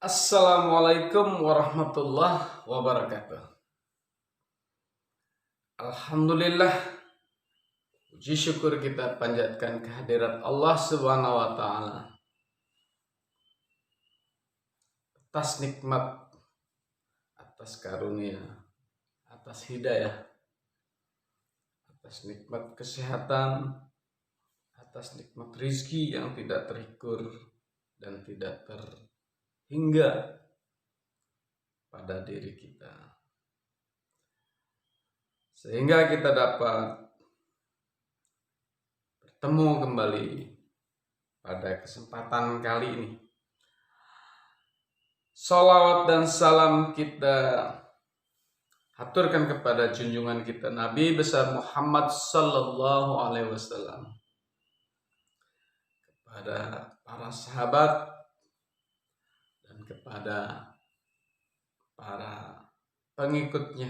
Assalamualaikum warahmatullahi wabarakatuh. Alhamdulillah, puji syukur kita panjatkan kehadirat Allah Subhanahu wa taala atas nikmat, atas karunia, atas hidayah, atas nikmat kesehatan, atas nikmat rizki yang tidak terhikur dan tidak terhingga pada diri kita, sehingga kita dapat bertemu kembali pada kesempatan kali ini. Salawat dan salam kita haturkan kepada junjungan kita Nabi besar Muhammad sallallahu alaihi wasallam, kepada para sahabat dan kepada para pengikutnya,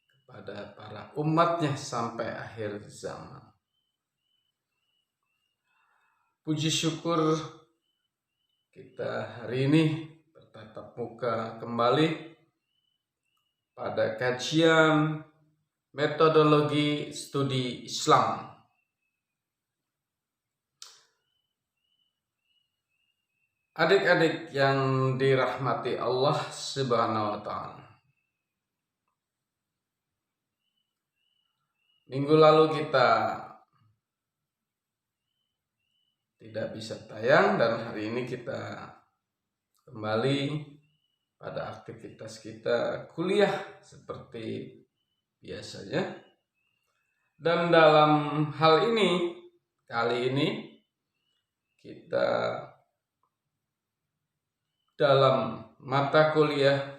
kepada para umatnya sampai akhir zaman. Puji syukur kita hari ini bertatap muka kembali pada kajian metodologi studi Islam. Adik-adik yang dirahmati Allah Subhanahu wa taala, minggu lalu kita tidak bisa tayang dan hari ini kita kembali pada aktivitas kita kuliah seperti biasanya. Dan dalam hal ini, kali ini kita dalam mata kuliah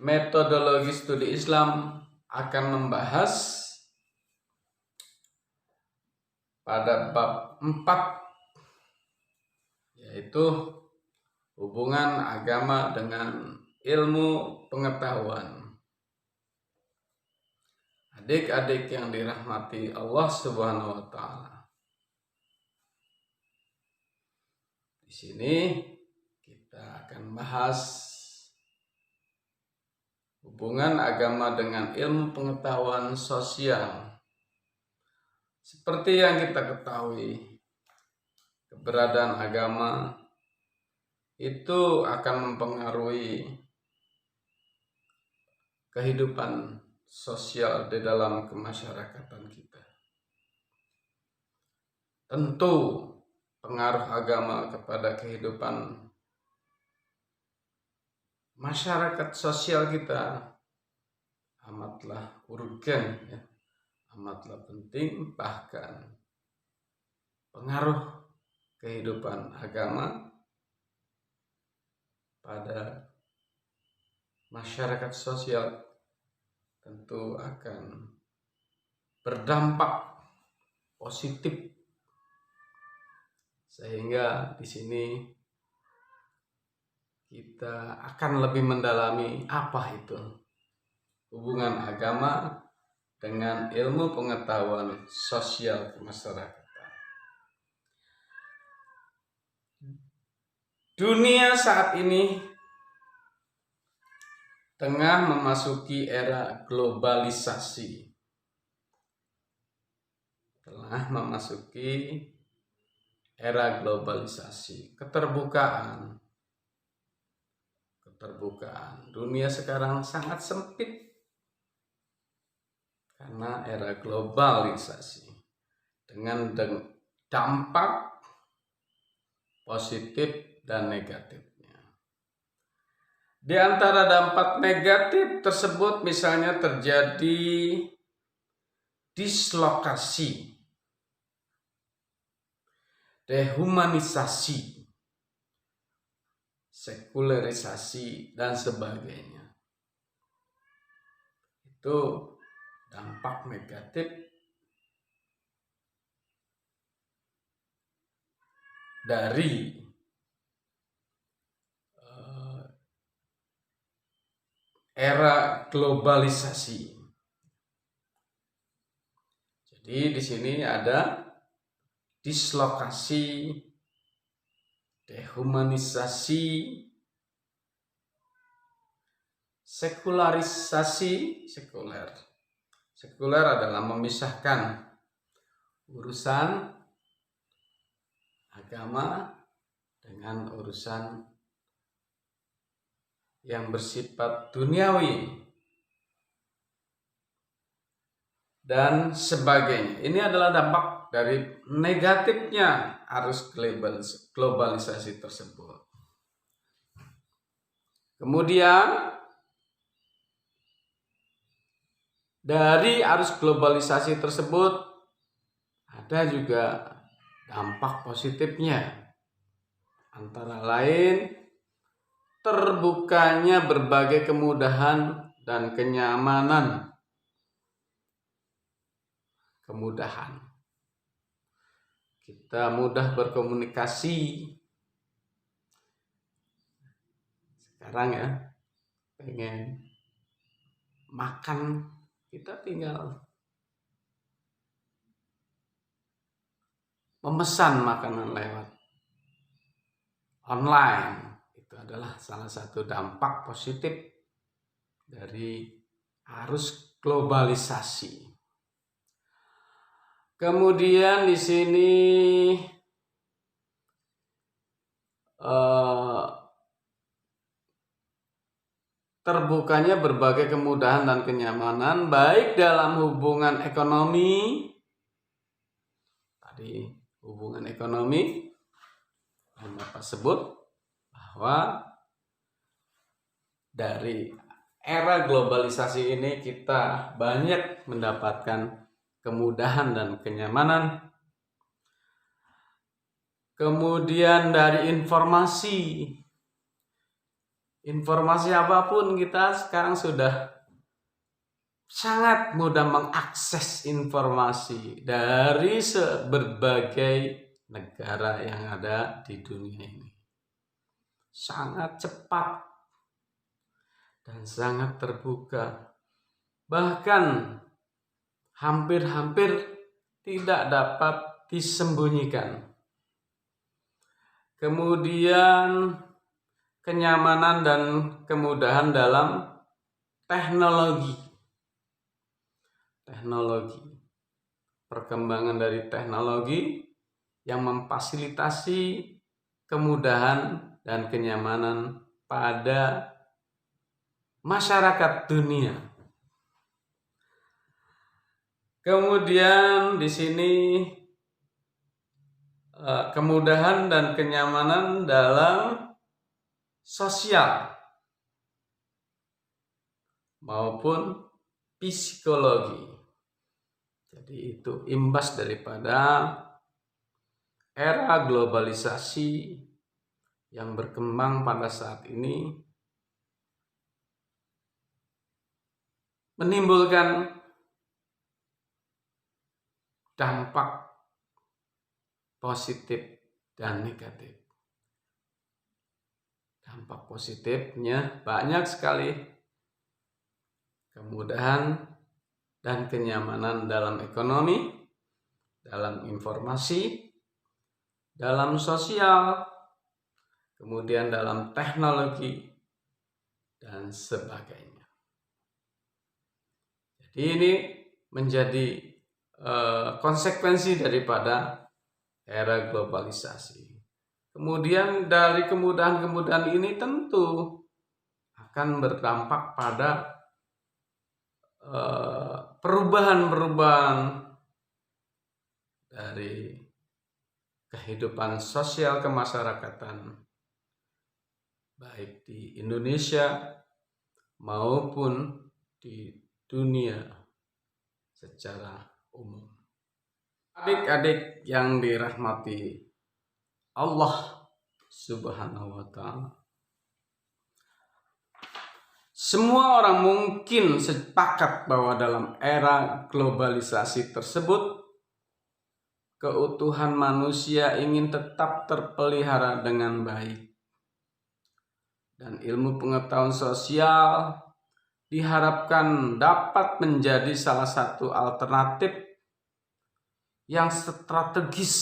metodologi studi Islam akan membahas pada bab 4, yaitu hubungan agama dengan ilmu pengetahuan. Adik-adik yang dirahmati Allah Subhanahu wa taala, di sini kita akan bahas hubungan agama dengan ilmu pengetahuan sosial. Seperti yang kita ketahui, keberadaan agama itu akan mempengaruhi kehidupan sosial di dalam kemasyarakatan kita. Tentu pengaruh agama kepada kehidupan masyarakat sosial kita amatlah urgen, ya, amatlah penting. Bahkan pengaruh kehidupan agama pada masyarakat sosial tentu akan berdampak positif, sehingga di sini kita akan lebih mendalami apa itu hubungan agama dengan ilmu pengetahuan sosial kemasyarakatan. Dunia saat ini tengah memasuki era globalisasi. Telah memasuki era globalisasi, keterbukaan. Dunia sekarang sangat sempit karena era globalisasi dengan dampak positif dan negatifnya. Di antara dampak negatif tersebut misalnya terjadi dislokasi, dehumanisasi, sekularisasi, dan sebagainya. Itu dampak negatif dari era globalisasi. Jadi di sini ada dislokasi dehumanisasi, sekularisasi. Sekuler adalah memisahkan urusan agama dengan urusan yang bersifat duniawi dan sebagainya. Ini adalah dampak dari negatifnya arus globalisasi tersebut. Kemudian dari arus globalisasi tersebut ada juga dampak positifnya, antara lain terbukanya berbagai kemudahan dan kenyamanan. Kita mudah berkomunikasi. Sekarang ya, pengen makan, kita tinggal memesan makanan lewat online. Itu adalah salah satu dampak positif dari arus globalisasi. Kemudian di sini terbukanya berbagai kemudahan dan kenyamanan baik dalam hubungan ekonomi. Tadi hubungan ekonomi yang Bapak sebut bahwa dari era globalisasi ini kita banyak mendapatkan kemudahan dan kenyamanan. Kemudian dari informasi apapun kita sekarang sudah sangat mudah mengakses informasi dari berbagai negara yang ada di dunia ini. Sangat cepat dan sangat terbuka. Bahkan hampir-hampir tidak dapat disembunyikan. Kemudian kenyamanan dan kemudahan dalam teknologi. Perkembangan dari teknologi yang memfasilitasi kemudahan dan kenyamanan pada masyarakat dunia. Kemudian di sini kemudahan dan kenyamanan dalam sosial maupun psikologi. Jadi itu imbas daripada era globalisasi yang berkembang pada saat ini menimbulkan dampak positif dan negatif. Dampak positifnya banyak sekali. Kemudahan dan kenyamanan dalam ekonomi, dalam informasi, dalam sosial, kemudian dalam teknologi, dan sebagainya. Jadi ini menjadi konsekuensi daripada era globalisasi. Kemudian dari kemudahan-kemudahan ini tentu akan berdampak pada perubahan-perubahan dari kehidupan sosial kemasyarakatan baik di Indonesia maupun di dunia secara umum. Adik-adik yang dirahmati Allah Subhanahu wa Ta'ala, semua orang mungkin sepakat bahwa dalam era globalisasi tersebut keutuhan manusia ingin tetap terpelihara dengan baik, dan ilmu pengetahuan sosial diharapkan dapat menjadi salah satu alternatif yang strategis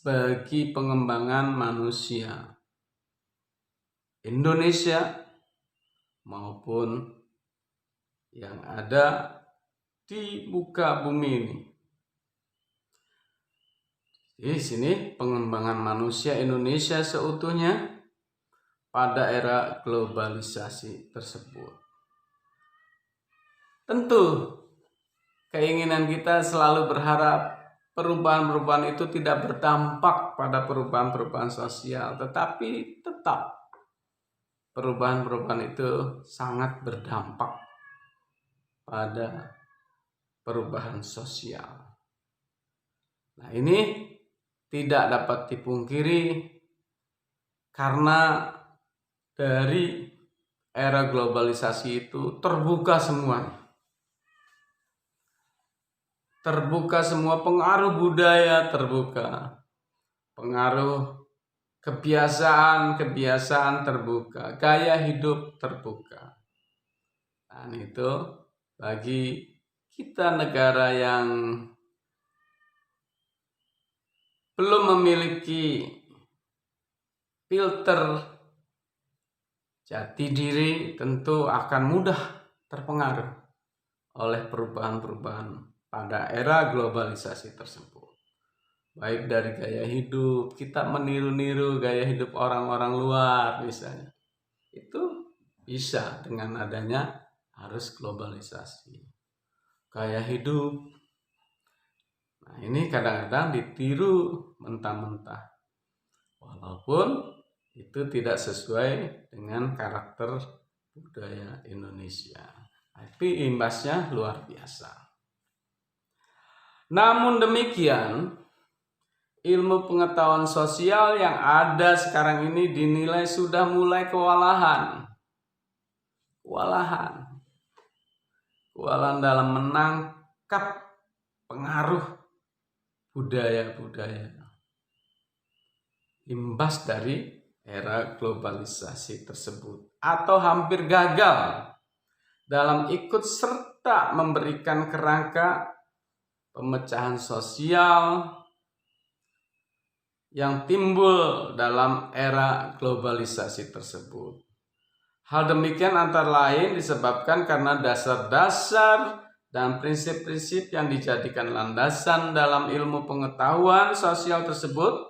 bagi pengembangan manusia. Indonesia maupun yang ada di muka bumi ini. Di sini pengembangan manusia Indonesia seutuhnya pada era globalisasi tersebut. Tentu keinginan kita selalu berharap perubahan-perubahan itu tidak berdampak pada perubahan-perubahan sosial, tetapi tetap perubahan-perubahan itu sangat berdampak pada perubahan sosial. Nah, ini tidak dapat dipungkiri karena dari era globalisasi itu terbuka semuanya. Terbuka semua pengaruh budaya, terbuka pengaruh kebiasaan terbuka, gaya hidup terbuka. Dan itu bagi kita negara yang belum memiliki filter jati diri tentu akan mudah terpengaruh oleh perubahan-perubahan pada era globalisasi tersebut. Baik dari gaya hidup, kita meniru-niru gaya hidup orang-orang luar misalnya. Itu bisa dengan adanya arus globalisasi. Gaya hidup, nah ini kadang-kadang ditiru mentah-mentah. Walaupun itu tidak sesuai dengan karakter budaya Indonesia. Tapi imbasnya luar biasa. Namun demikian, ilmu pengetahuan sosial yang ada sekarang ini dinilai sudah mulai kewalahan dalam menangkap pengaruh budaya-budaya imbas dari era globalisasi tersebut, atau hampir gagal dalam ikut serta memberikan kerangka pemecahan sosial yang timbul dalam era globalisasi tersebut. Hal demikian antara lain disebabkan karena dasar-dasar dan prinsip-prinsip yang dijadikan landasan dalam ilmu pengetahuan sosial tersebut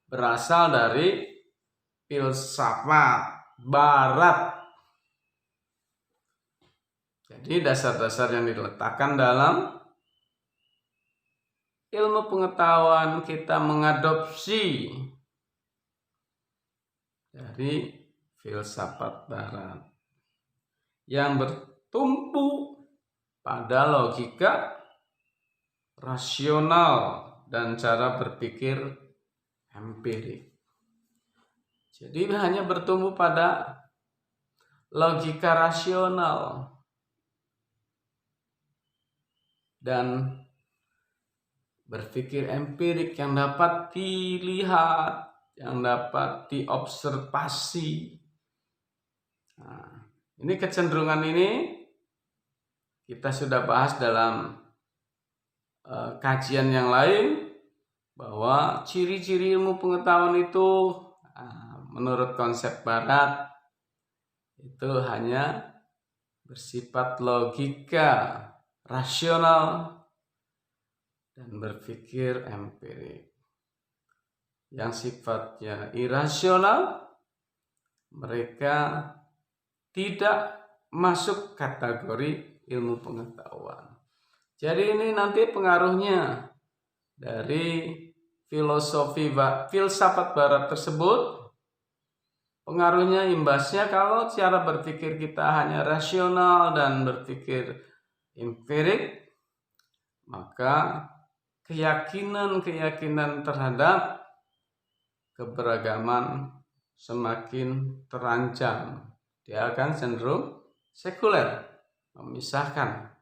berasal dari filsafat Barat. Jadi dasar-dasar yang diletakkan dalam ilmu pengetahuan kita mengadopsi dari filsafat Barat yang bertumpu pada logika rasional dan cara berpikir empirik. Jadi hanya bertumpu pada logika rasional dan berpikir empirik yang dapat dilihat, yang dapat diobservasi. Nah, ini kecenderungan ini kita sudah bahas dalam kajian yang lain, bahwa ciri-ciri ilmu pengetahuan itu menurut konsep Barat itu hanya bersifat logika rasional dan berpikir empirik. Yang sifatnya irasional, mereka tidak masuk kategori ilmu pengetahuan. Jadi ini nanti pengaruhnya dari filsafat Barat tersebut, pengaruhnya imbasnya kalau cara berpikir kita hanya rasional dan berpikir empirik, maka keyakinan terhadap keberagaman semakin terancam. Dia akan cenderung sekuler, memisahkan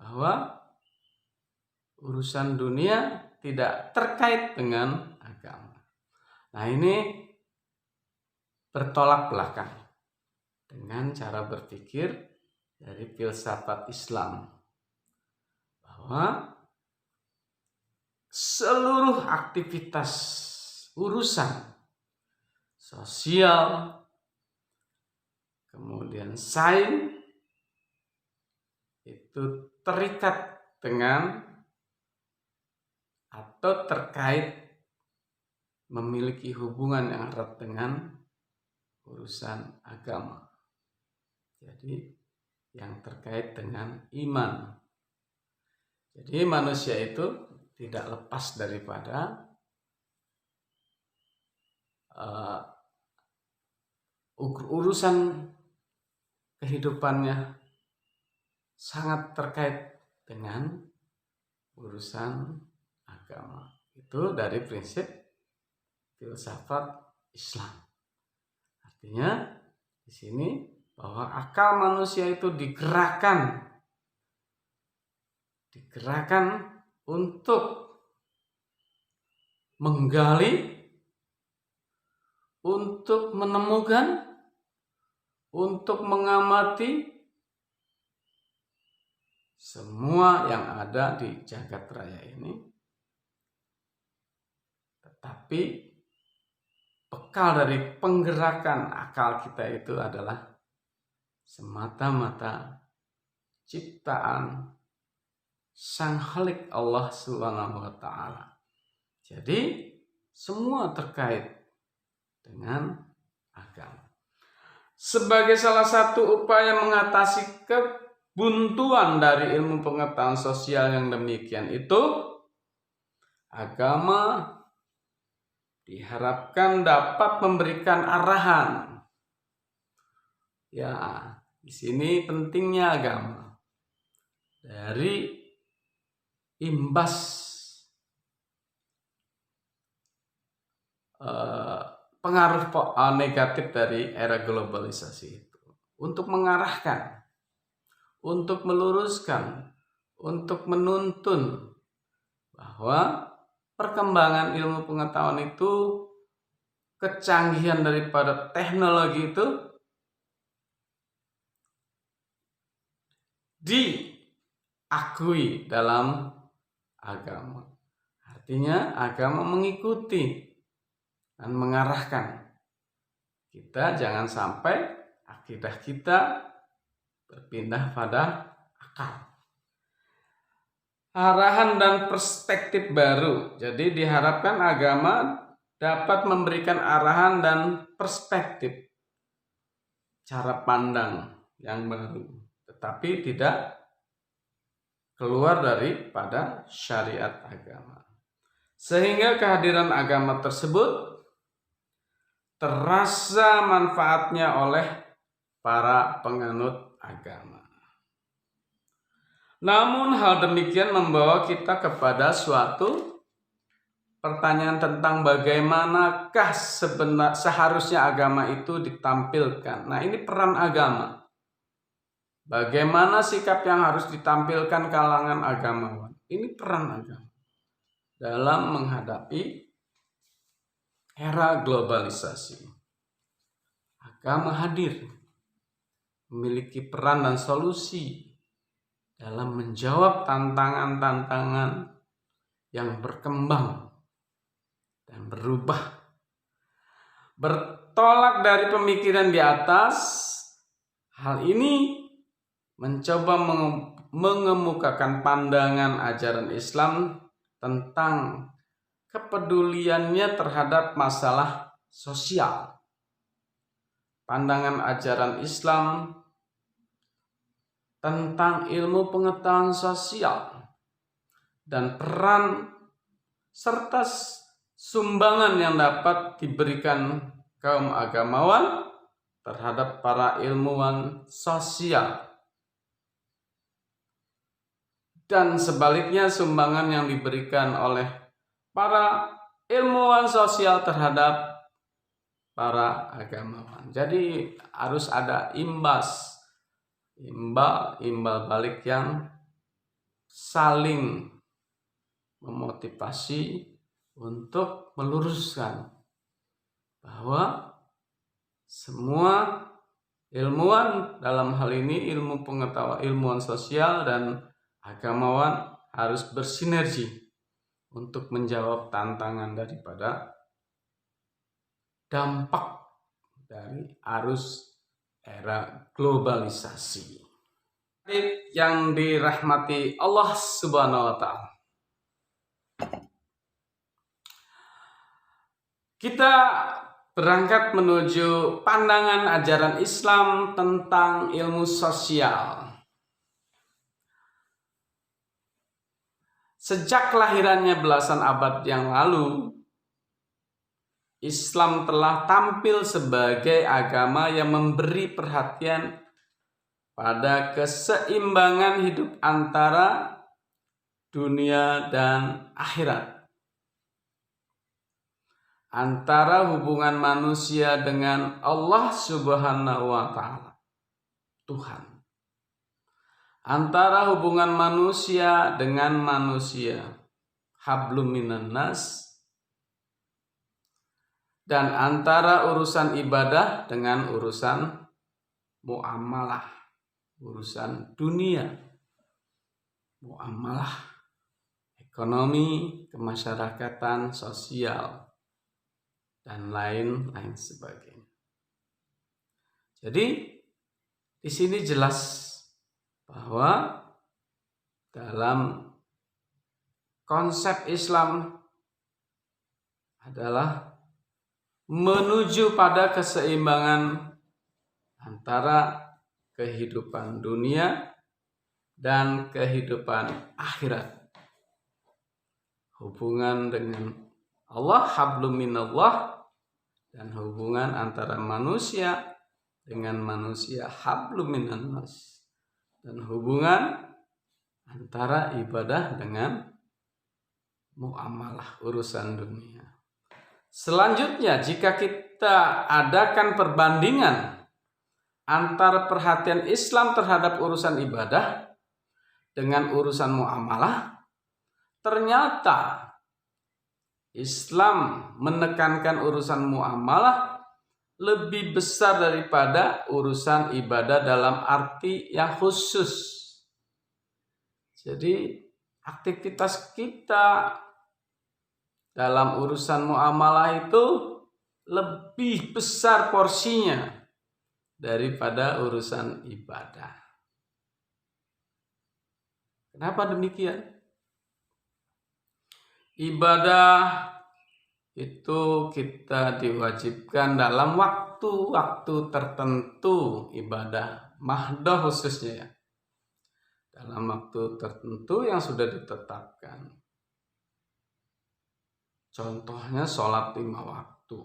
bahwa urusan dunia tidak terkait dengan agama. Nah, ini bertolak belakang dengan cara berpikir dari filsafat Islam, bahwa seluruh aktivitas urusan sosial kemudian sains itu terikat dengan atau terkait memiliki hubungan yang erat dengan urusan agama. Jadi yang terkait dengan iman. Jadi manusia itu tidak lepas daripada urusan kehidupannya sangat terkait dengan urusan agama. Itu dari prinsip filsafat Islam. Artinya di sini bahwa akal manusia itu digerakkan untuk menggali, untuk menemukan, untuk mengamati semua yang ada di jagat raya ini. Tetapi bekal dari penggerakan akal kita itu adalah semata-mata ciptaan Sang Khalik Allah Subhanahu wa taala. Jadi semua terkait dengan agama. Sebagai salah satu upaya mengatasi kebuntuan dari ilmu pengetahuan sosial yang demikian itu, agama diharapkan dapat memberikan arahan. Ya, di sini pentingnya agama. Dari imbas pengaruh negatif dari era globalisasi itu, untuk mengarahkan, untuk meluruskan, untuk menuntun bahwa perkembangan ilmu pengetahuan itu, kecanggihan daripada teknologi itu diakui dalam agama. Artinya agama mengikuti dan mengarahkan kita, jangan sampai akidah kita berpindah pada akal. Arahan dan perspektif baru. Jadi diharapkan agama dapat memberikan arahan dan perspektif, cara pandang yang baru, tetapi tidak keluar daripada syariat agama. Sehingga kehadiran agama tersebut terasa manfaatnya oleh para penganut agama. Namun hal demikian membawa kita kepada suatu pertanyaan tentang bagaimanakah seharusnya agama itu ditampilkan. Nah, ini peran agama. Bagaimana sikap yang harus ditampilkan kalangan agamawan? Ini peran agama dalam menghadapi era globalisasi. Agama hadir, memiliki peran dan solusi dalam menjawab tantangan-tantangan yang berkembang dan berubah. Bertolak dari pemikiran di atas, hal ini mencoba mengemukakan pandangan ajaran Islam tentang kepeduliannya terhadap masalah sosial. Pandangan ajaran Islam tentang ilmu pengetahuan sosial dan peran serta sumbangan yang dapat diberikan kaum agamawan terhadap para ilmuwan sosial, dan sebaliknya sumbangan yang diberikan oleh para ilmuwan sosial terhadap para agamawan. Jadi harus ada imbal balik yang saling memotivasi untuk meluruskan bahwa semua ilmuwan, dalam hal ini ilmu pengetahuan, ilmuwan sosial dan agamawan, harus bersinergi untuk menjawab tantangan daripada dampak dari arus era globalisasi. Yang dirahmati Allah Subhanahu wa Ta'ala, kita berangkat menuju pandangan ajaran Islam tentang ilmu sosial. Sejak kelahirannya belasan abad yang lalu, Islam telah tampil sebagai agama yang memberi perhatian pada keseimbangan hidup antara dunia dan akhirat, antara hubungan manusia dengan Allah Subhanahu wa Ta'ala, Tuhan, antara hubungan manusia dengan manusia, hablum minan nas, dan antara urusan ibadah dengan urusan muamalah, urusan dunia, muamalah, ekonomi, kemasyarakatan, sosial, dan lain-lain sebagainya. Jadi di sini jelas bahwa dalam konsep Islam adalah menuju pada keseimbangan antara kehidupan dunia dan kehidupan akhirat. Hubungan dengan Allah, hablum minallah, dan hubungan antara manusia dengan manusia, hablum minan nas, dan hubungan antara ibadah dengan muamalah, urusan dunia. Selanjutnya, jika kita adakan perbandingan antara perhatian Islam terhadap urusan ibadah dengan urusan muamalah, ternyata Islam menekankan urusan muamalah lebih besar daripada urusan ibadah dalam arti yang khusus. Jadi aktivitas kita dalam urusan muamalah itu lebih besar porsinya daripada urusan ibadah. Kenapa demikian? Ibadah itu kita diwajibkan dalam waktu-waktu tertentu, ibadah mahdoh khususnya ya, dalam waktu tertentu yang sudah ditetapkan. Contohnya sholat 5 waktu.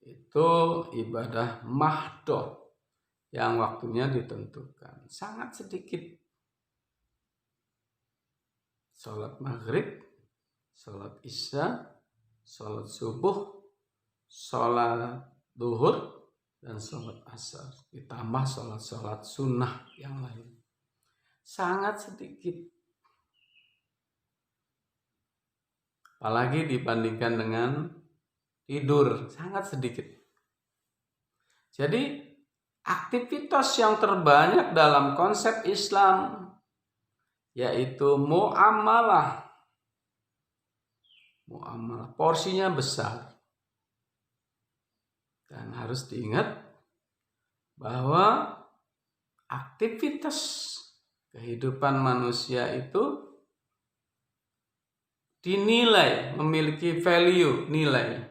Itu ibadah mahdoh yang waktunya ditentukan. Sangat sedikit. Sholat maghrib, sholat isya, sholat subuh, sholat duhur, dan sholat asar. Ditambah sholat-sholat sunnah yang lain. Sangat sedikit. Apalagi dibandingkan dengan tidur, sangat sedikit. Jadi aktivitas yang terbanyak dalam konsep Islam yaitu muamalah. Muamalah porsinya besar. Dan harus diingat bahwa aktivitas kehidupan manusia itu dinilai memiliki value, nilai.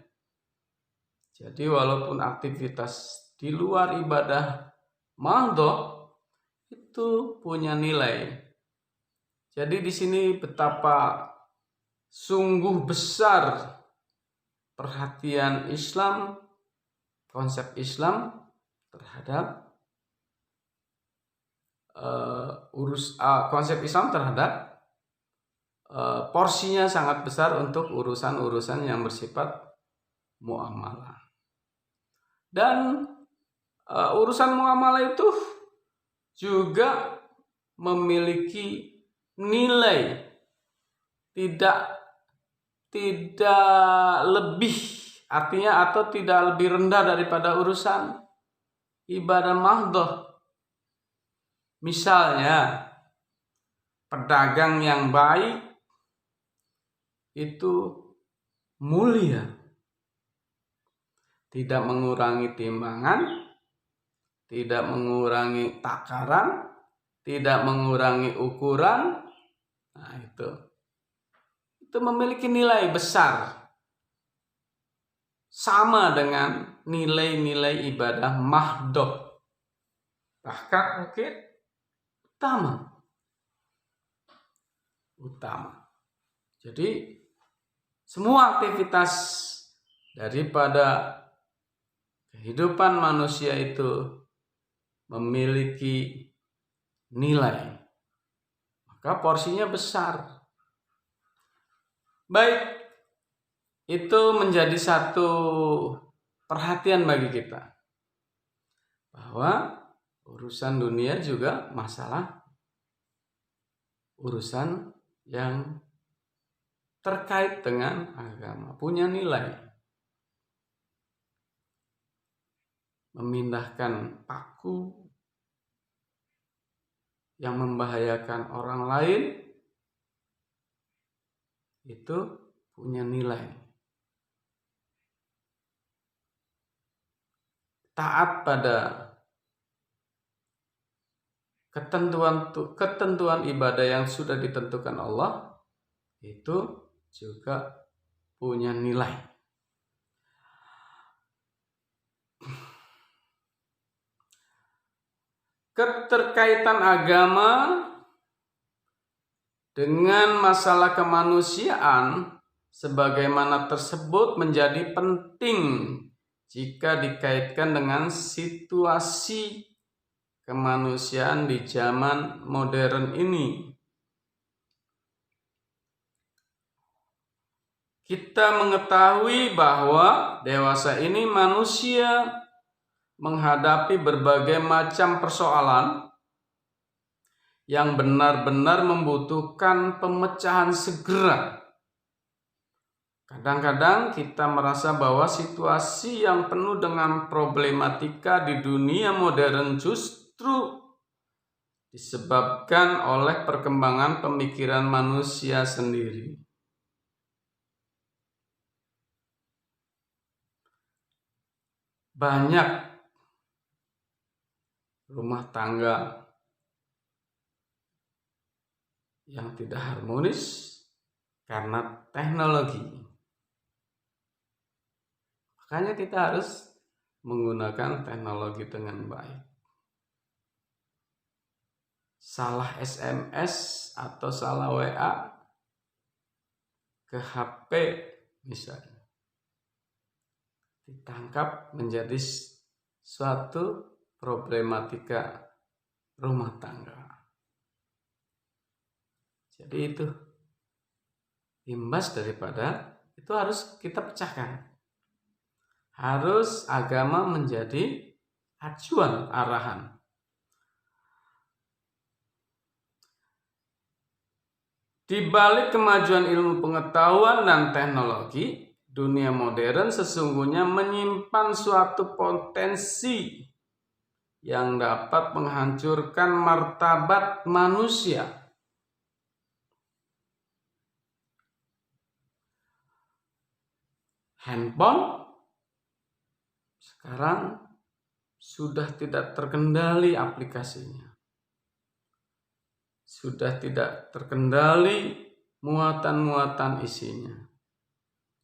Jadi walaupun aktivitas di luar ibadah mahdoh itu punya nilai. Jadi di sini betapa sungguh besar perhatian Islam, konsep Islam terhadap konsep Islam terhadap porsinya sangat besar untuk urusan-urusan yang bersifat muamalah. Dan urusan muamalah itu juga memiliki nilai tidak lebih, artinya atau tidak lebih rendah daripada urusan ibadah mahdoh. Misalnya pedagang yang baik itu mulia. tidak mengurangi timbangan, tidak mengurangi takaran, tidak mengurangi ukuran. Nah, itu memiliki nilai besar, sama dengan nilai-nilai ibadah mahdoh, bahkan mungkin utama. Jadi semua aktivitas daripada kehidupan manusia itu memiliki nilai, maka porsinya besar. Baik, itu menjadi satu perhatian bagi kita, bahwa urusan dunia juga masalah urusan yang terkait dengan agama, punya nilai. Memindahkan paku yang membahayakan orang lain itu punya nilai. Taat pada ketentuan ibadah yang sudah ditentukan Allah itu juga punya nilai. Keterkaitan agama dengan masalah kemanusiaan sebagaimana tersebut menjadi penting jika dikaitkan dengan situasi kemanusiaan di zaman modern ini. Kita mengetahui bahwa dewasa ini manusia menghadapi berbagai macam persoalan yang benar-benar membutuhkan pemecahan segera. Kadang-kadang kita merasa bahwa situasi yang penuh dengan problematika di dunia modern justru disebabkan oleh perkembangan pemikiran manusia sendiri. Banyak rumah tangga yang tidak harmonis karena teknologi. Makanya kita harus menggunakan teknologi dengan baik. Salah SMS atau salah WA ke HP misalnya, ditangkap menjadi suatu problematika rumah tangga. Jadi itu imbas daripada itu harus kita pecahkan. Harus agama menjadi acuan arahan. Di balik kemajuan ilmu pengetahuan dan teknologi, dunia modern sesungguhnya menyimpan suatu potensi yang dapat menghancurkan martabat manusia. Handphone sekarang sudah tidak terkendali aplikasinya. Sudah tidak terkendali muatan-muatan isinya.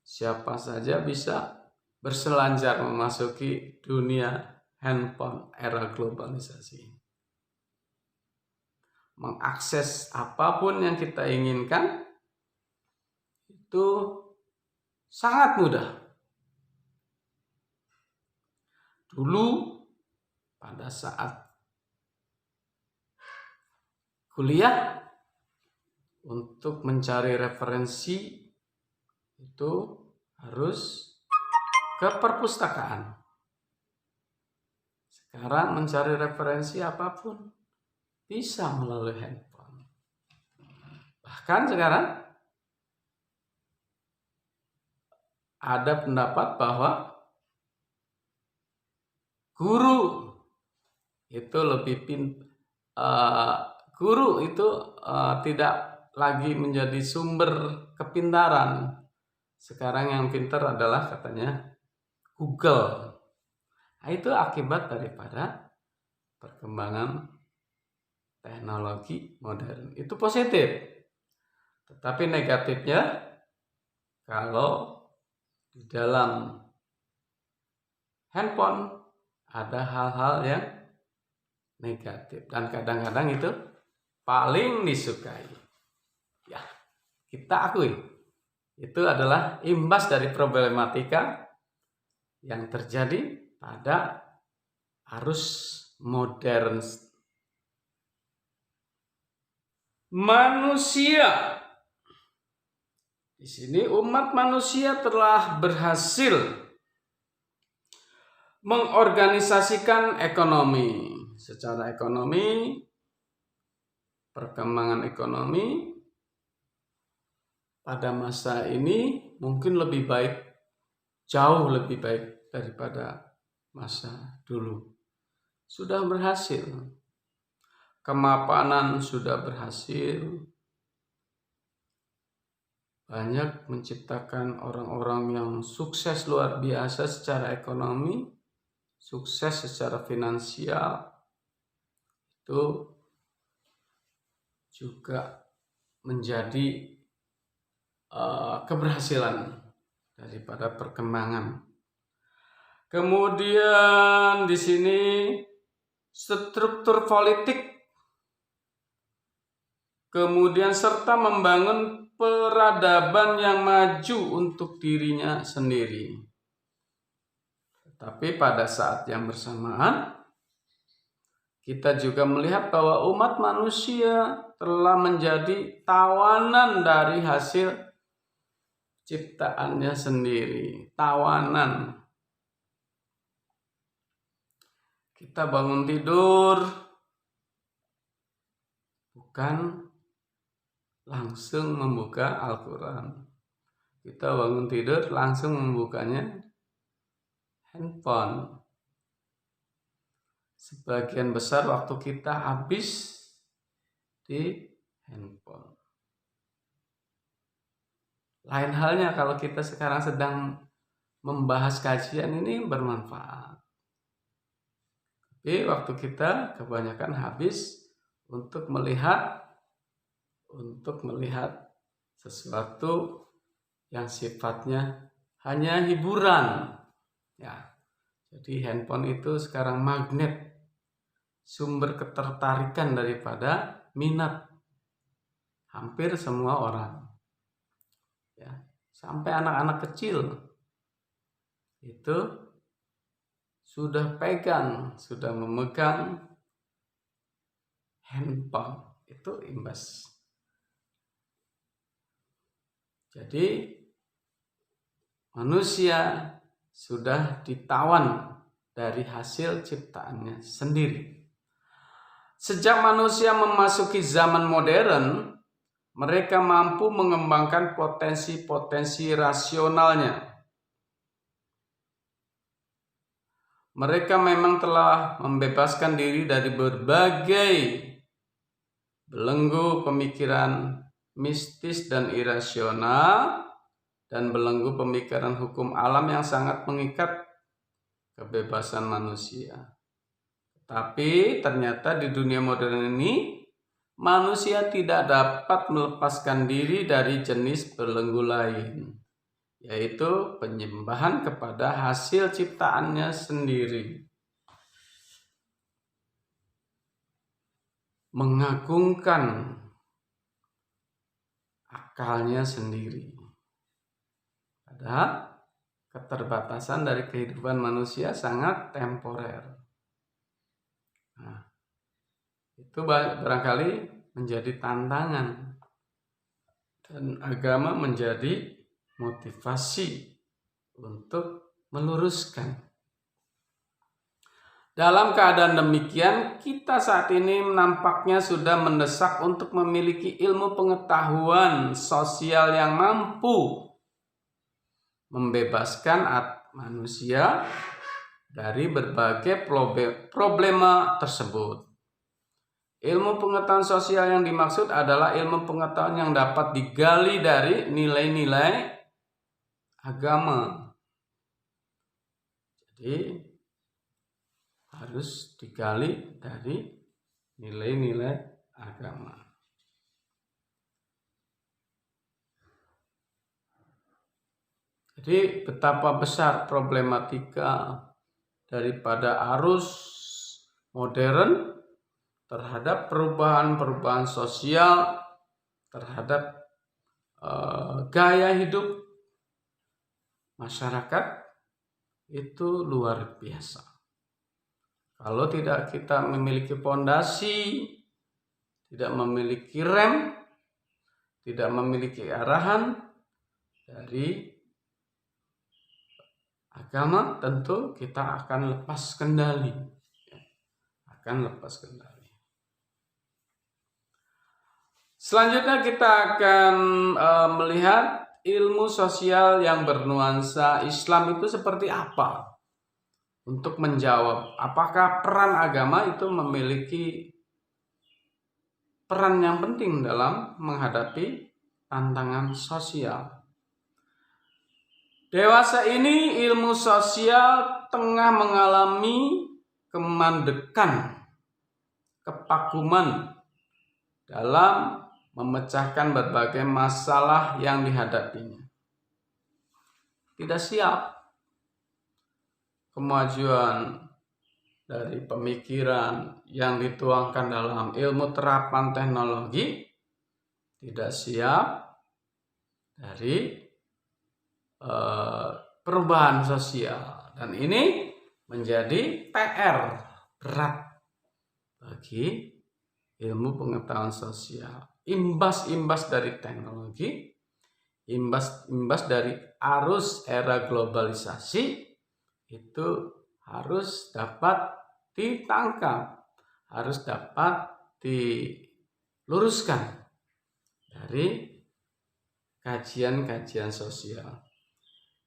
Siapa saja bisa berselancar memasuki dunia handphone era globalisasi. Mengakses apapun yang kita inginkan itu sangat mudah. Dulu pada saat kuliah, untuk mencari referensi itu harus ke perpustakaan. Sekarang mencari referensi apapun bisa melalui handphone. Bahkan sekarang ada pendapat bahwa guru itu tidak lagi menjadi sumber kepintaran. Sekarang yang pintar adalah katanya Google. Nah, itu akibat daripada perkembangan teknologi modern. Itu positif. Tetapi negatifnya, kalau di dalam handphone ada hal-hal yang negatif dan kadang-kadang itu paling disukai. Ya, kita akui itu adalah imbas dari problematika yang terjadi pada arus modern. Manusia. Di sini umat manusia telah berhasil mengorganisasikan ekonomi. Secara ekonomi, perkembangan ekonomi pada masa ini mungkin lebih baik, jauh lebih baik daripada masa dulu. Sudah berhasil. Kemapanan sudah berhasil. Banyak menciptakan orang-orang yang sukses luar biasa secara ekonomi, sukses secara finansial. Itu juga menjadi keberhasilan daripada perkembangan. Kemudian di sini struktur politik, kemudian serta membangun peradaban yang maju untuk dirinya sendiri. Tapi pada saat yang bersamaan, kita juga melihat bahwa umat manusia telah menjadi tawanan dari hasil ciptaannya sendiri. Tawanan. Kita bangun tidur, bukan langsung membuka Al-Quran. Kita bangun tidur langsung membukanya handphone. Sebagian besar waktu kita habis di handphone. Lain halnya kalau kita sekarang sedang membahas kajian ini bermanfaat. Tapi waktu kita kebanyakan habis untuk melihat sesuatu yang sifatnya hanya hiburan. Ya. Jadi handphone itu sekarang magnet, sumber ketertarikan daripada minat hampir semua orang. Ya, sampai anak-anak kecil itu sudah memegang handphone. Itu imbas. Jadi manusia sudah ditawan dari hasil ciptaannya sendiri. Sejak manusia memasuki zaman modern, mereka mampu mengembangkan potensi-potensi rasionalnya. Mereka memang telah membebaskan diri dari berbagai belenggu pemikiran mistis dan irasional, dan belenggu pemikiran hukum alam yang sangat mengikat kebebasan manusia. Tapi ternyata di dunia modern ini, manusia tidak dapat melepaskan diri dari jenis belenggu lain, yaitu penyembahan kepada hasil ciptaannya sendiri. Mengagungkan akalnya sendiri. Padahal keterbatasan dari kehidupan manusia sangat temporer. Nah, itu barangkali menjadi tantangan, dan agama menjadi motivasi untuk meluruskan. Dalam keadaan demikian, kita saat ini nampaknya sudah mendesak untuk memiliki ilmu pengetahuan sosial yang mampu membebaskan manusia dari berbagai problema tersebut. Ilmu pengetahuan sosial yang dimaksud adalah ilmu pengetahuan yang dapat digali dari nilai-nilai agama. Jadi harus digali dari nilai-nilai agama. Jadi betapa besar problematika daripada arus modern terhadap perubahan-perubahan sosial, terhadap gaya hidup masyarakat itu luar biasa. Kalau tidak kita memiliki fondasi, tidak memiliki rem, tidak memiliki arahan dari agama, tentu kita akan lepas kendali. Selanjutnya kita akan melihat ilmu sosial yang bernuansa Islam itu seperti apa. Untuk menjawab apakah peran agama itu memiliki peran yang penting dalam menghadapi tantangan sosial. Dewasa ini ilmu sosial tengah mengalami kemandekan, kepakuman dalam memecahkan berbagai masalah yang dihadapinya. Tidak siap. Kemajuan dari pemikiran yang dituangkan dalam ilmu terapan teknologi tidak siap dari perubahan sosial, dan ini menjadi PR berat bagi ilmu pengetahuan sosial. Imbas-imbas dari teknologi, imbas dari arus era globalisasi itu harus dapat ditangkap, harus dapat diluruskan dari kajian-kajian sosial.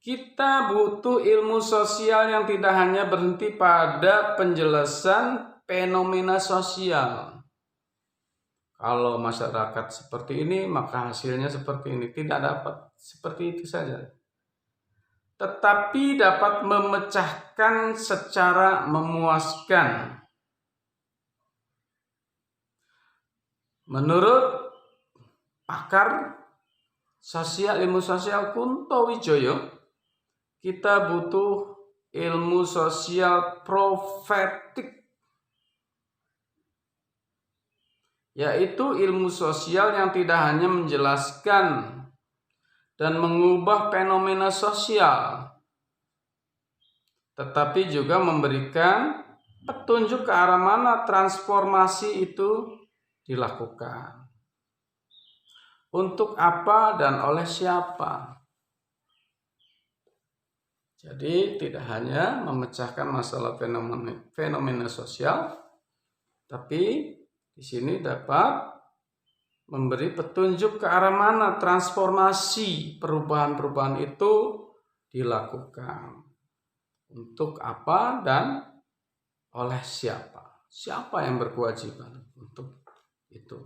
Kita butuh ilmu sosial yang tidak hanya berhenti pada penjelasan fenomena sosial. Kalau masyarakat seperti ini, maka hasilnya seperti ini. Tidak dapat seperti itu saja. Tetapi dapat memecahkan secara memuaskan. Menurut pakar sosial, ilmu sosial Kunto Wijoyo, kita butuh ilmu sosial profetik, yaitu ilmu sosial yang tidak hanya menjelaskan dan mengubah fenomena sosial, tetapi juga memberikan petunjuk ke arah mana transformasi itu dilakukan, untuk apa dan oleh siapa. Jadi tidak hanya memecahkan masalah fenomena sosial, tapi di sini dapat memberi petunjuk ke arah mana transformasi perubahan-perubahan itu dilakukan, untuk apa dan oleh siapa. Siapa yang berkewajiban untuk itu?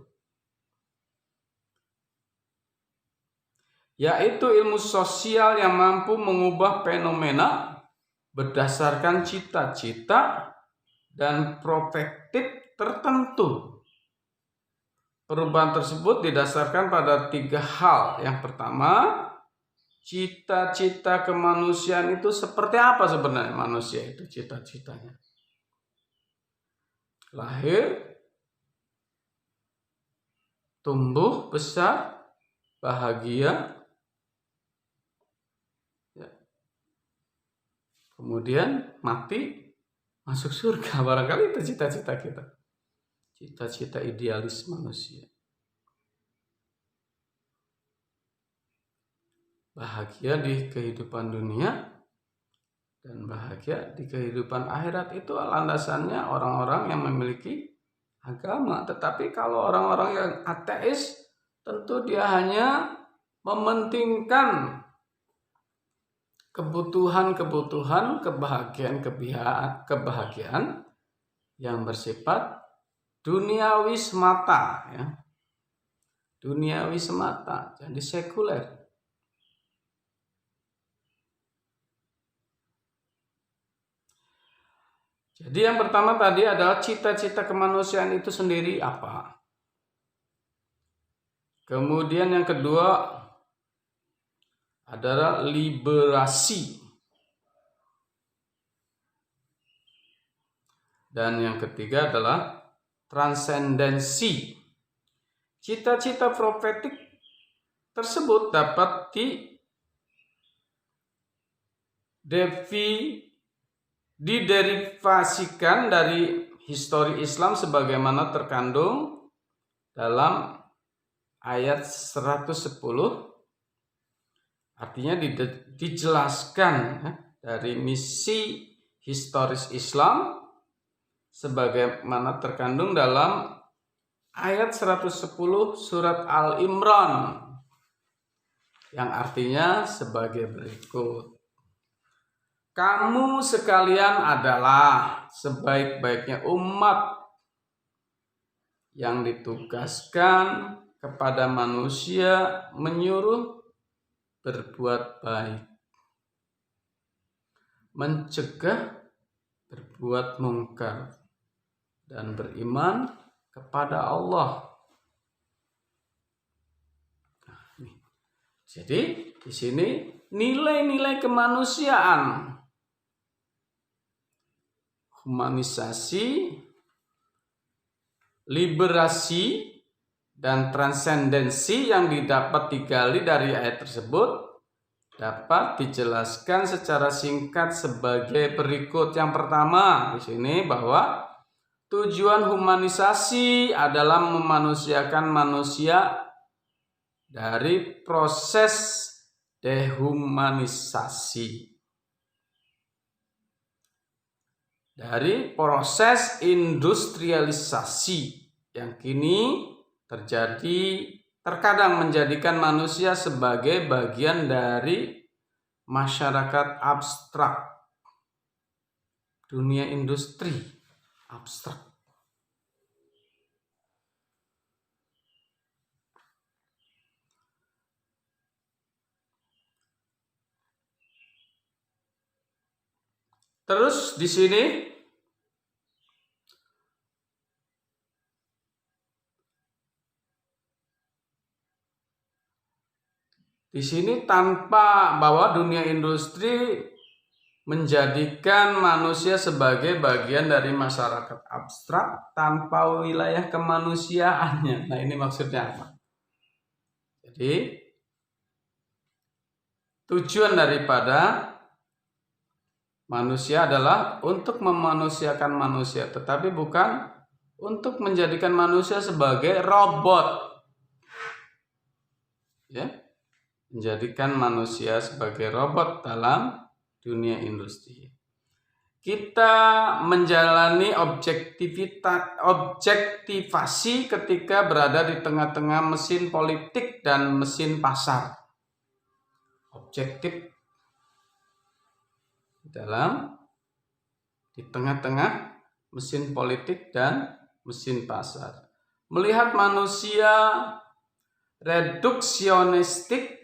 Yaitu ilmu sosial yang mampu mengubah fenomena berdasarkan cita-cita dan perspektif tertentu. Perubahan tersebut didasarkan pada 3 hal. Yang pertama, cita-cita kemanusiaan itu seperti apa sebenarnya manusia itu cita-citanya? Lahir, tumbuh, besar, bahagia, kemudian mati, masuk surga. Barangkali itu cita-cita kita. Cita-cita idealis manusia. Bahagia di kehidupan dunia dan bahagia di kehidupan akhirat, itu landasannya orang-orang yang memiliki agama. Tetapi kalau orang-orang yang ateis, tentu dia hanya mementingkan kebutuhan, kebahagiaan yang bersifat duniawi semata, ya. Duniawi semata, jadi sekuler. . Jadi yang pertama tadi adalah cita-cita kemanusiaan itu sendiri apa. Kemudian yang kedua adalah liberasi. Dan yang ketiga adalah transendensi. Cita-cita profetik tersebut dapat diderivasikan dari histori Islam sebagaimana terkandung dalam ayat 110. Artinya dijelaskan dari misi historis Islam sebagaimana terkandung dalam ayat 110 surat Al-Imran, yang artinya sebagai berikut. Kamu sekalian adalah sebaik-baiknya umat yang ditugaskan kepada manusia menyuruh berbuat baik, mencegah berbuat mungkar, dan beriman kepada Allah. Jadi di sini nilai-nilai kemanusiaan, humanisasi, liberasi, dan transendensi yang digali dari ayat tersebut dapat dijelaskan secara singkat sebagai berikut. Yang pertama di sini bahwa tujuan humanisasi adalah memanusiakan manusia dari proses dehumanisasi, dari proses industrialisasi yang kini terjadi, terkadang menjadikan manusia sebagai bagian dari masyarakat abstrak, dunia industri abstrak. Terus di sini tanpa bahwa dunia industri menjadikan manusia sebagai bagian dari masyarakat abstrak tanpa wilayah kemanusiaannya. Nah, ini maksudnya apa? Jadi tujuan daripada manusia adalah untuk memanusiakan manusia, tetapi bukan untuk menjadikan manusia sebagai robot. Ya, menjadikan manusia sebagai robot dalam dunia industri. Kita menjalani objektivasi ketika berada di tengah-tengah mesin politik dan mesin pasar. Objektif di tengah-tengah mesin politik dan mesin pasar. Melihat manusia reduksionistik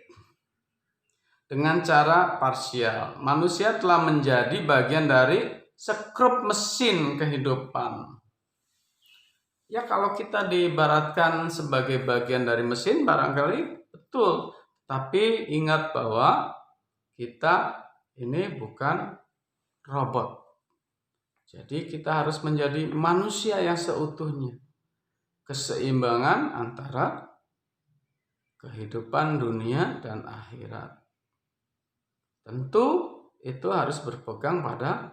dengan cara parsial. Manusia telah menjadi bagian dari sekrup mesin kehidupan. Ya, kalau kita diibaratkan sebagai bagian dari mesin barangkali betul. Tapi ingat bahwa kita ini bukan robot. Jadi kita harus menjadi manusia yang seutuhnya. Keseimbangan antara kehidupan dunia dan akhirat. Tentu itu harus berpegang pada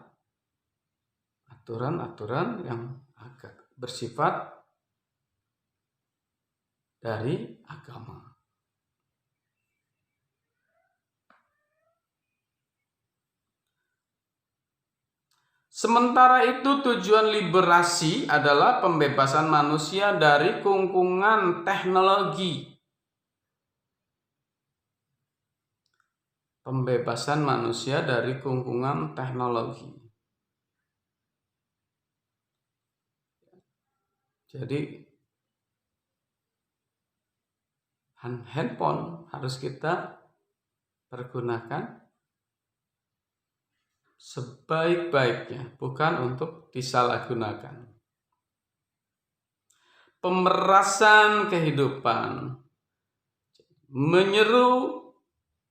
aturan-aturan yang agak bersifat dari agama. Sementara itu tujuan liberasi adalah pembebasan manusia dari kungkungan teknologi. Pembebasan manusia dari kungkungan teknologi. Jadi handphone harus kita pergunakan sebaik-baiknya, bukan untuk disalahgunakan. Pemerasan kehidupan,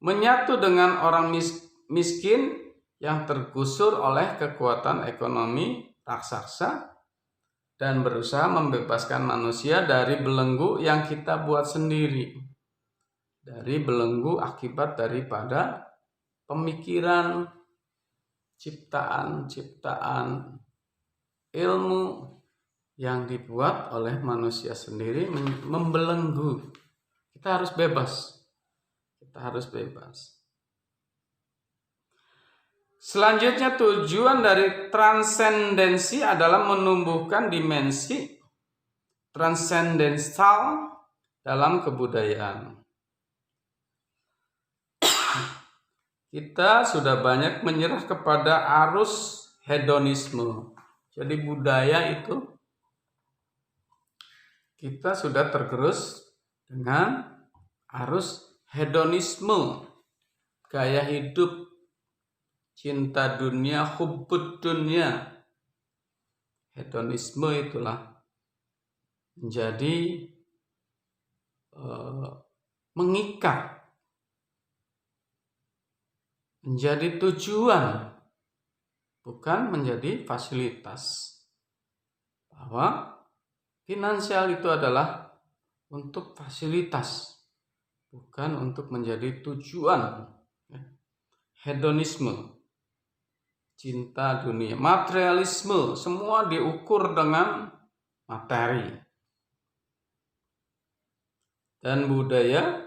menyatu dengan orang miskin yang tergusur oleh kekuatan ekonomi raksasa dan berusaha membebaskan manusia dari belenggu yang kita buat sendiri, dari belenggu akibat daripada pemikiran, ciptaan ilmu yang dibuat oleh manusia sendiri membelenggu. Kita harus bebas. Selanjutnya, tujuan dari transendensi adalah menumbuhkan dimensi transendental dalam kebudayaan. Kita sudah banyak menyerah kepada arus hedonisme. Jadi budaya itu kita sudah tergerus dengan arus hedonisme, gaya hidup, cinta dunia, hubbud dunia. Hedonisme itulah menjadi mengikat, menjadi tujuan, bukan menjadi fasilitas. Bahwa finansial itu adalah untuk fasilitas, bukan untuk menjadi tujuan. Hedonisme, cinta dunia, materialisme, semua diukur dengan materi. Dan budaya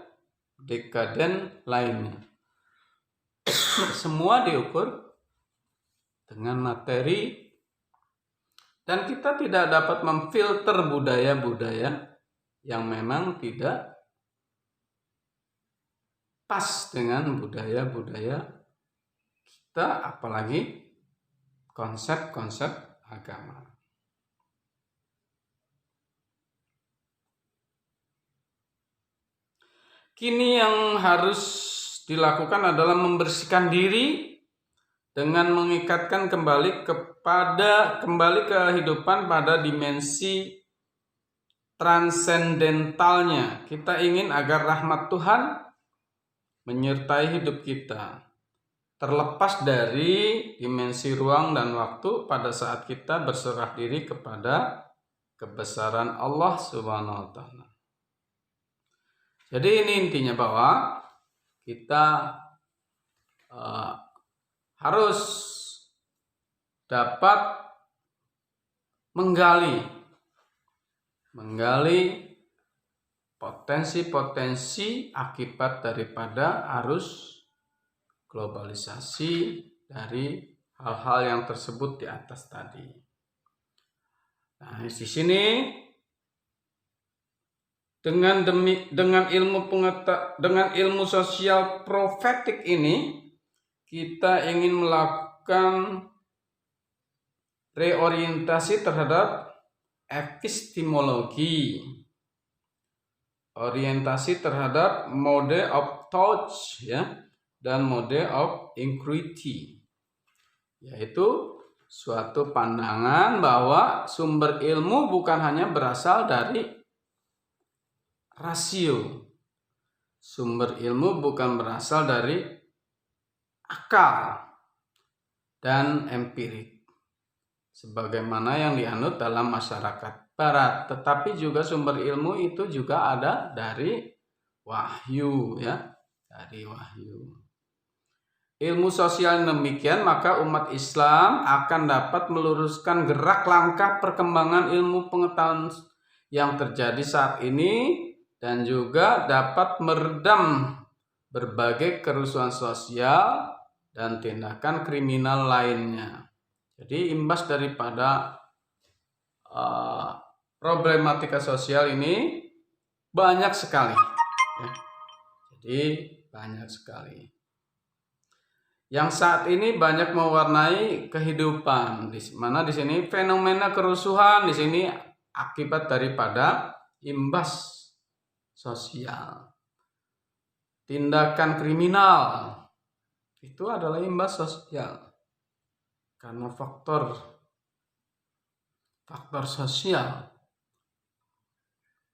dekaden lainnya, semua diukur dengan materi. Dan kita tidak dapat memfilter budaya-budaya yang memang tidak pas dengan budaya-budaya kita, apalagi konsep-konsep agama. Kini yang harus dilakukan adalah membersihkan diri dengan mengikatkan kembali kehidupan pada dimensi transendentalnya. Kita ingin agar rahmat Tuhan menyertai hidup kita, terlepas dari dimensi ruang dan waktu pada saat kita berserah diri kepada kebesaran Allah Subhanahu wa Ta'ala. Jadi ini intinya, bahwa kita harus dapat menggali potensi-potensi akibat daripada arus globalisasi dari hal-hal yang tersebut di atas tadi. Nah, di sini dengan ilmu sosial profetik ini, kita ingin melakukan reorientasi terhadap epistemologi, orientasi terhadap mode of thought, dan mode of inquiry, yaitu suatu pandangan bahwa sumber ilmu bukan hanya berasal dari rasio, sumber ilmu bukan berasal dari akal dan empirik sebagaimana yang dianut dalam masyarakat barat, tetapi juga sumber ilmu itu juga ada dari wahyu, dari wahyu. Ilmu sosial demikian, maka umat Islam akan dapat meluruskan gerak langkah perkembangan ilmu pengetahuan yang terjadi saat ini dan juga dapat meredam berbagai kerusuhan sosial dan tindakan kriminal lainnya. Jadi imbas daripada problematika sosial ini banyak sekali. Jadi banyak sekali. Yang saat ini banyak mewarnai kehidupan. Di mana di sini fenomena kerusuhan di sini akibat daripada imbas sosial. Tindakan kriminal itu adalah imbas sosial. karena faktor sosial,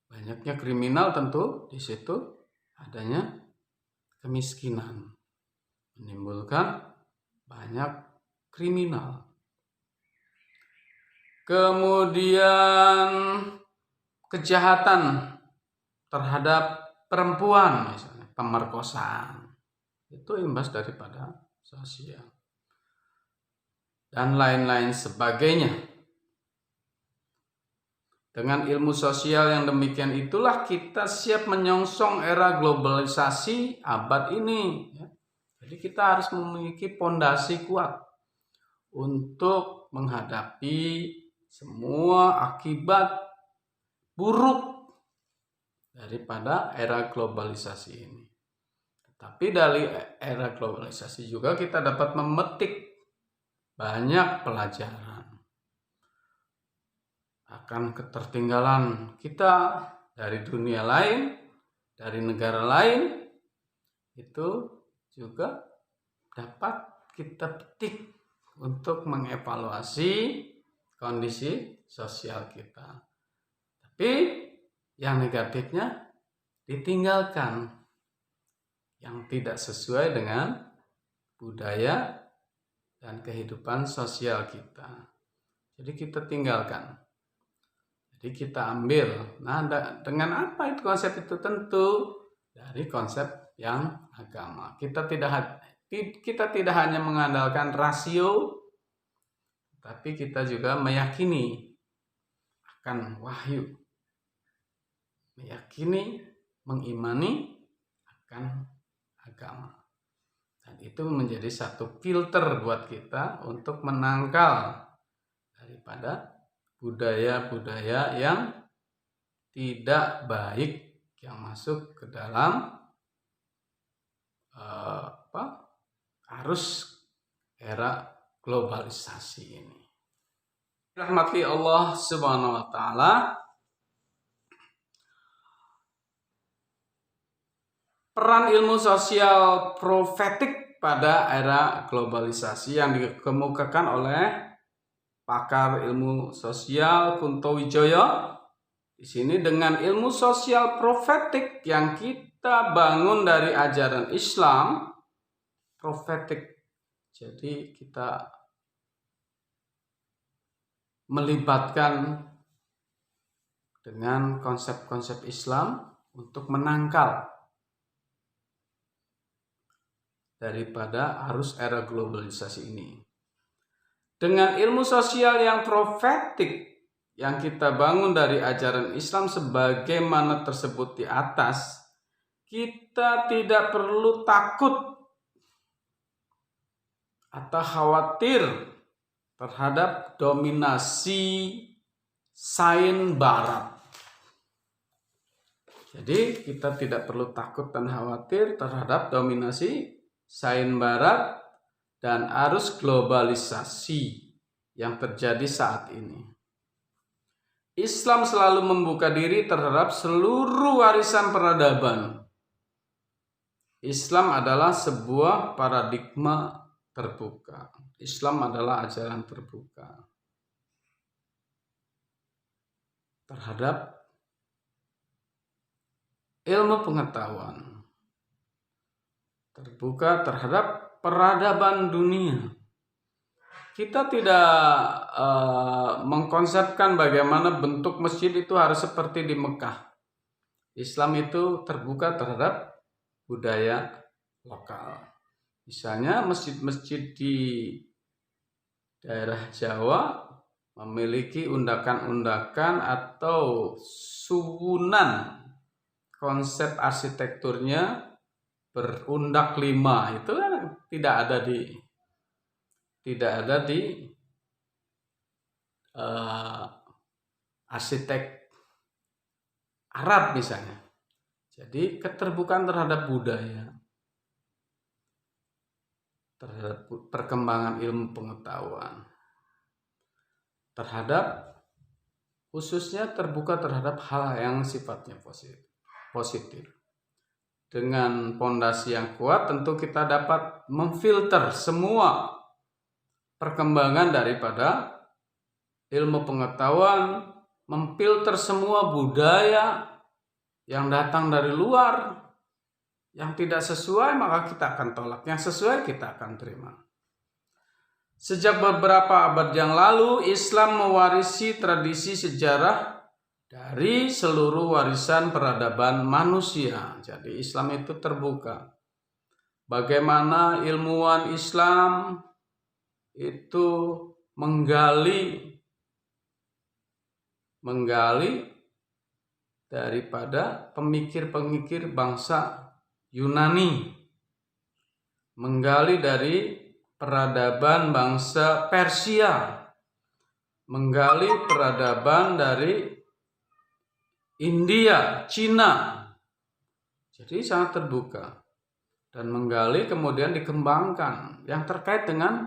banyaknya kriminal, tentu di situ adanya kemiskinan, menimbulkan banyak kriminal. Kemudian kejahatan terhadap perempuan, misalnya pemerkosaan, itu imbas daripada sosial dan lain-lain sebagainya. Dengan ilmu sosial yang demikian itulah kita siap menyongsong era globalisasi abad ini. Jadi kita harus memiliki pondasi kuat untuk menghadapi semua akibat buruk daripada era globalisasi ini. Tapi dari era globalisasi juga kita dapat memetik banyak pelajaran akan ketertinggalan kita dari dunia lain, dari negara lain. Itu juga dapat kita petik untuk mengevaluasi kondisi sosial kita. Tapi yang negatifnya ditinggalkan, yang tidak sesuai dengan budaya dan kehidupan sosial kita. Jadi kita tinggalkan. Jadi kita ambil. Nah, dengan apa itu konsep itu? Tentu dari konsep yang agama. Kita tidak hanya mengandalkan rasio, tapi kita juga meyakini akan wahyu. Meyakini, mengimani akan agama. Dan itu menjadi satu filter buat kita untuk menangkal daripada budaya-budaya yang tidak baik yang masuk ke dalam arus era globalisasi ini. Rahmati Allah Subhanahu wa taala. Peran ilmu sosial profetik pada era globalisasi yang dikemukakan oleh pakar ilmu sosial Kunto Wijoyo. Di sini dengan ilmu sosial profetik yang kita bangun dari ajaran Islam, profetik. Jadi kita melibatkan dengan konsep-konsep Islam untuk menangkal daripada arus era globalisasi ini. Dengan ilmu sosial yang profetik yang kita bangun dari ajaran Islam sebagaimana tersebut di atas, kita tidak perlu takut atau khawatir terhadap dominasi sains barat. Jadi kita tidak perlu takut dan khawatir terhadap dominasi sains barat dan arus globalisasi yang terjadi saat ini. Islam selalu membuka diri terhadap seluruh warisan peradaban. Islam adalah sebuah paradigma terbuka. Islam adalah ajaran terbuka terhadap ilmu pengetahuan, terbuka terhadap peradaban dunia. Kita tidak mengkonsepkan bagaimana bentuk masjid itu harus seperti di Mekah. Islam itu terbuka terhadap budaya lokal. Misalnya masjid-masjid di daerah Jawa memiliki undakan-undakan atau suwunan konsep arsitekturnya berundak 5. Itu kan tidak ada di arsitek Arab misalnya. Jadi keterbukaan terhadap budaya, terhadap perkembangan ilmu pengetahuan, terhadap khususnya terbuka terhadap hal yang sifatnya positif. Dengan pondasi yang kuat tentu kita dapat memfilter semua perkembangan daripada ilmu pengetahuan, memfilter semua budaya yang datang dari luar. Yang tidak sesuai maka kita akan tolak, yang sesuai kita akan terima. Sejak beberapa abad yang lalu, Islam mewarisi tradisi sejarah dari seluruh warisan peradaban manusia. Jadi Islam itu terbuka. Bagaimana ilmuwan Islam itu menggali daripada pemikir-pemikir bangsa Yunani, menggali dari peradaban bangsa Persia, menggali peradaban dari India, Cina. Jadi sangat terbuka. Dan menggali kemudian dikembangkan yang terkait dengan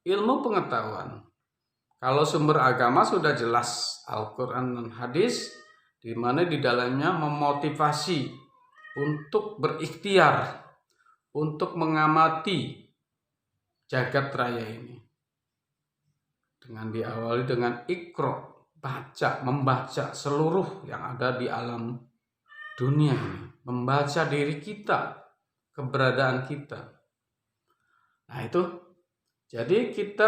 ilmu pengetahuan. Kalau sumber agama sudah jelas, Al-Quran dan hadis, di mana di dalamnya memotivasi untuk berikhtiar, untuk mengamati jagat raya ini. Dengan diawali dengan Iqra, membaca seluruh yang ada di alam dunia ini, membaca diri kita, keberadaan kita. Nah itu, jadi kita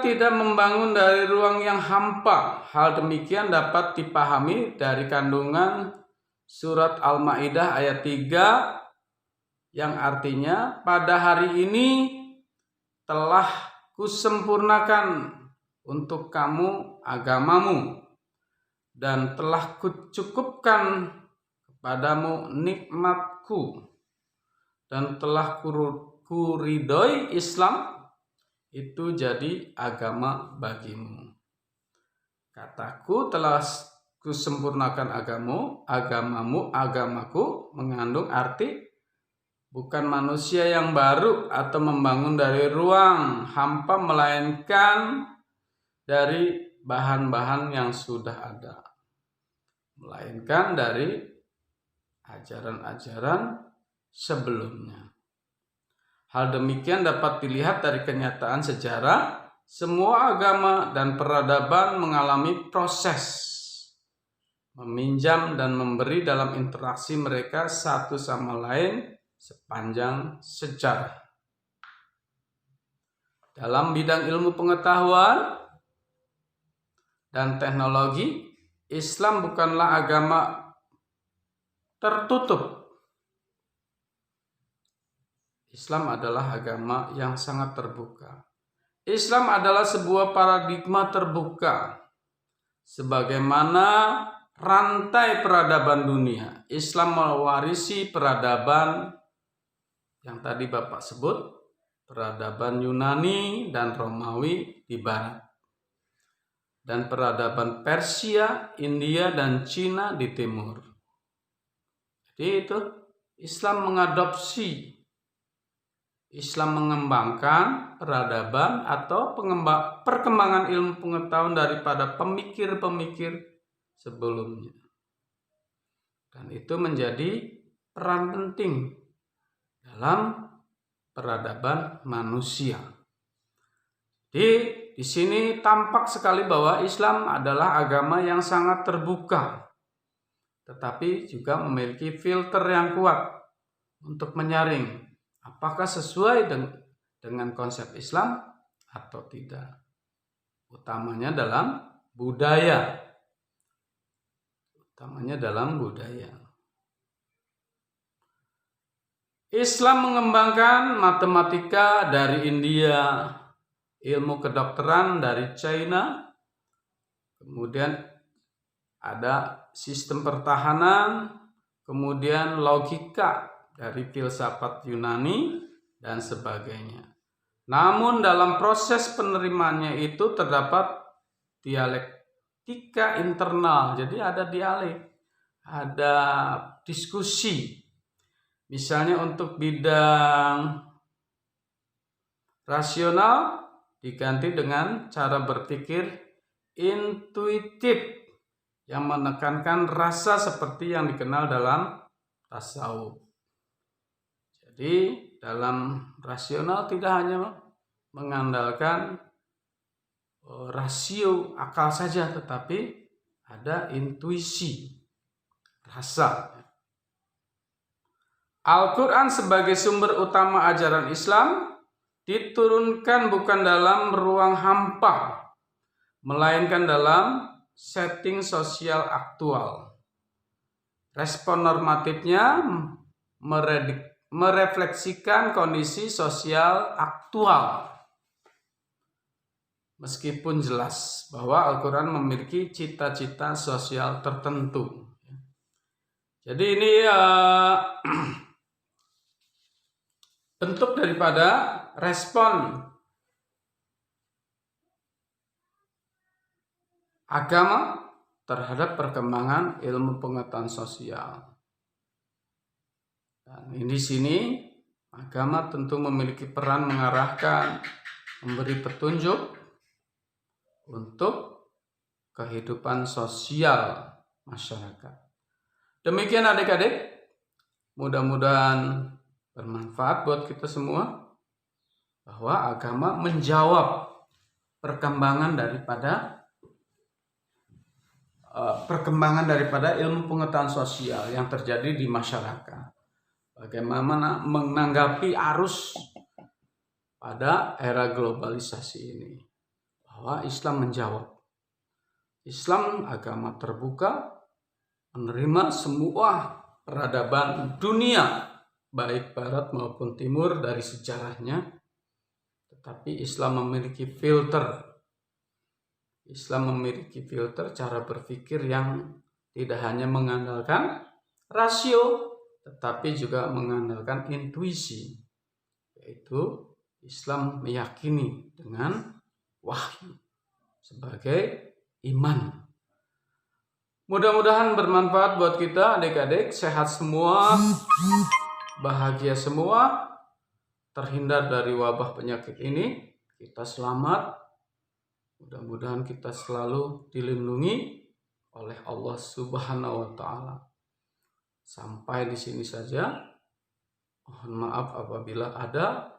tidak membangun dari ruang yang hampa. Hal demikian dapat dipahami dari kandungan surat Al-Maidah ayat 3 yang artinya, pada hari ini telah kusempurnakan untuk kamu agamamu dan telah kucukupkan kepadamu nikmatku dan telah kuridhoi Islam itu jadi agama bagimu. Kataku telah kusempurnakan agamaku mengandung arti bukan manusia yang baru atau membangun dari ruang hampa, melainkan dari bahan-bahan yang sudah ada, melainkan dari ajaran-ajaran sebelumnya. Hal demikian dapat dilihat dari kenyataan sejarah. Semua agama dan peradaban mengalami proses meminjam dan memberi dalam interaksi mereka satu sama lain sepanjang sejarah. Dalam bidang ilmu pengetahuan dan teknologi, Islam bukanlah agama tertutup. Islam adalah agama yang sangat terbuka. Islam adalah sebuah paradigma terbuka. Sebagaimana rantai peradaban dunia, Islam mewarisi peradaban yang tadi Bapak sebut, peradaban Yunani dan Romawi di barat, dan peradaban Persia, India, dan Cina di timur. Jadi itu Islam mengembangkan peradaban atau perkembangan ilmu pengetahuan daripada pemikir-pemikir sebelumnya. Dan itu menjadi peran penting dalam peradaban manusia. Di sini tampak sekali bahwa Islam adalah agama yang sangat terbuka, tetapi juga memiliki filter yang kuat untuk menyaring apakah sesuai dengan konsep Islam atau tidak. Utamanya dalam budaya. Islam mengembangkan matematika dari India, ilmu kedokteran dari China, kemudian ada sistem pertahanan, kemudian logika dari filsafat Yunani, dan sebagainya. Namun dalam proses penerimaannya itu terdapat dialektika internal, jadi ada dialek, ada diskusi. Misalnya untuk bidang rasional diganti dengan cara berpikir intuitif yang menekankan rasa seperti yang dikenal dalam tasawuf. Jadi dalam rasional tidak hanya mengandalkan rasio akal saja, tetapi ada intuisi, rasa. Al-Quran sebagai sumber utama ajaran Islam diturunkan bukan dalam ruang hampa, melainkan dalam setting sosial aktual. Respon normatifnya merefleksikan kondisi sosial aktual. Meskipun jelas bahwa Al-Quran memiliki cita-cita sosial tertentu. Jadi ini bentuk daripada respon agama terhadap perkembangan ilmu pengetahuan sosial. Dan di sini agama tentu memiliki peran mengarahkan, memberi petunjuk untuk kehidupan sosial masyarakat. Demikian adik-adik, mudah-mudahan bermanfaat buat kita semua bahwa agama menjawab perkembangan daripada ilmu pengetahuan sosial yang terjadi di masyarakat. Bagaimana menanggapi arus pada era globalisasi ini. Bahwa Islam menjawab. Islam agama terbuka, menerima semua peradaban dunia, baik barat maupun timur dari sejarahnya. Tetapi Islam memiliki filter. Islam memiliki filter cara berpikir yang tidak hanya mengandalkan rasio, tetapi juga mengandalkan intuisi. Yaitu Islam meyakini dengan wahyu sebagai iman. Mudah-mudahan bermanfaat buat kita adik-adik, sehat semua, bahagia semua, terhindar dari wabah penyakit ini, kita selamat. Mudah-mudahan kita selalu dilindungi oleh Allah Subhanahu wa taala. Sampai di sini saja. Mohon maaf apabila ada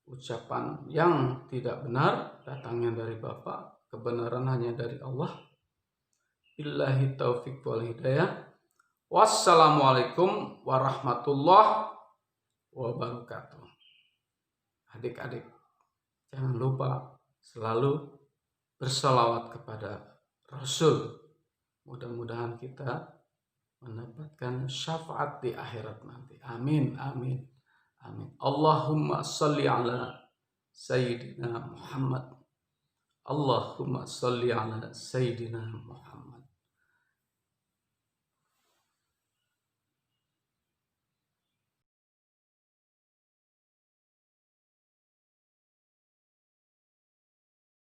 ucapan yang tidak benar datangnya dari Bapak, kebenaran hanya dari Allah. Billahi taufiq wal hidayah. Wassalamualaikum warahmatullahi wabarakatuh. Adik-adik, jangan lupa selalu bersalawat kepada Rasul. Mudah-mudahan kita mendapatkan syafaat di akhirat nanti. Amin, amin. Amin. Allahumma salli ala Sayyidina Muhammad. Allahumma salli ala Sayyidina Muhammad.